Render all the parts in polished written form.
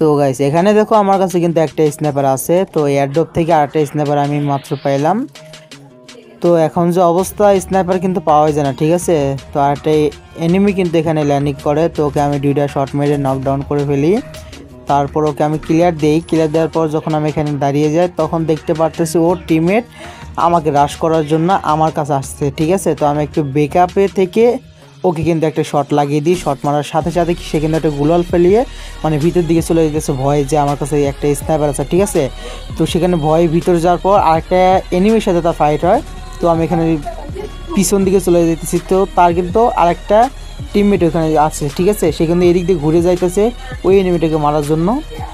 তো গাইস এখানে দেখো আমার কাছে কিন্তু একটা স্ন্যাপার আছে। তো এয়ারড্রপ থেকে আরেকটা স্ন্যাপার আমি মাত্র পাইলাম। তো এখন যে অবস্থা স্ন্যাপার কিন্তু পাওয়া যায় না, ঠিক আছে। তো আরেকটা এনিমি কিন্তু এখানে ল্যান্ডিং করে, তো ওকে আমি 2টা শট মেরে নকডাউন করে ফেলি। তারপর ওকে আমি ক্লিয়ার দেই। ক্লিয়ার দেওয়ার পর যখন আমি এখানে দাঁড়িয়ে যাই তখন দেখতে পারতেছি ওর টিমমেট আমাকে রাশ করার জন্য আমার কাছে আসছে, ঠিক আছে। তো আমি একটু ব্যাকআপে থেকে ওকে কিন্তু একটা শট লাগিয়ে দিই। শট মারার সাথে সাথে সে কিন্তু একটা গুলাল ফেলিয়ে মানে ভিতর দিকে চলে যেতেছে ভয়ে যে আমার কাছে একটা স্নাইপার আছে, ঠিক আছে। তো সেখানে ভয়ে ভিতরে যাওয়ার পর আরেকটা এনিমির সাথে তার ফাইট হয়। তো আমি এখানে পিছন দিকে চলে যেতেছি। তো তার কিন্তু আরেকটা টিমমেট ওখানে আছে, ঠিক আছে। সে কিন্তু এদিক দিয়ে ঘুরে যাইতেছে ওই এনিমিটাকে মারার জন্য।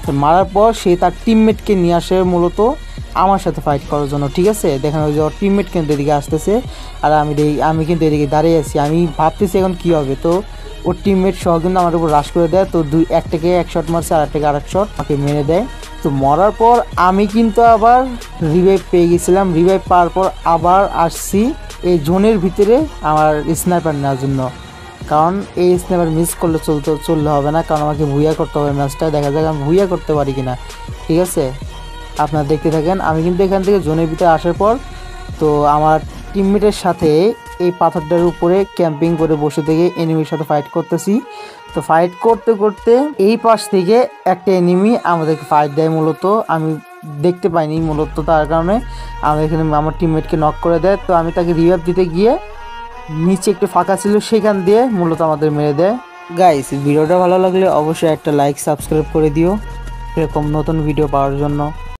তো মারার পর সে তার টিমমেটকে নিয়ে আসে মূলত আমার সাথে ফাইট করার জন্য, ঠিক আছে। দেখেন ওই যে ওর টিমমেট কিন্তু এদিকে আসতেছে আর আমি কিন্তু এদিকে দাঁড়িয়ে আছি। আমি ভাবতেছি এখন কী হবে। তো ওর টিমমেট সহ কিন্তু আমার উপর রাশ করে দেয়। তো একটাকে এক শট মারছে আর একটাকে আরেক শট আমাকে মেরে দেয়। তো মরার পর আমি কিন্তু আবার রিভাইভ পেয়ে গেছিলাম। রিভাইভ পাওয়ার পর আবার আসছি এই জোনের ভিতরে আমার স্নাইপার নেওয়ার জন্য, কারণ এই স্নাইপার মিস করলে চললে হবে না, কারণ আমাকে ভুইয়া করতে হবে ম্যাচটা। দেখা যাক আমি ভুইয়া করতে পারি কিনা, ঠিক আছে। আপনারা দেখতে থাকেন। আমি কিন্তু এখান থেকে জোনের ভিতরে আসার পর তো আমার টিমমেটের সাথে এই পাথরটার উপরে ক্যাম্পিং করে বসে থেকে এনিমির সাথে ফাইট করতেছি। তো ফাইট করতে করতে এই পাশ থেকে একটা এনিমি আমাদেরকে ফাইট দেয় মূলত। আমি দেখতে পাইনি মূলত, তার কারণে আমাদের এখানে আমার টিমমেটকে নক করে দেয়। তো আমি তাকে রিভাইভ দিতে গিয়ে নিচে একটু ফাঁকা ছিল সেখান দিয়ে মূলত আমাদের মেরে দেয়। গাইস ভিডিওটা ভালো লাগলে অবশ্যই একটা লাইক সাবস্ক্রাইব করে দিও এরকম নতুন ভিডিও পাওয়ার জন্য।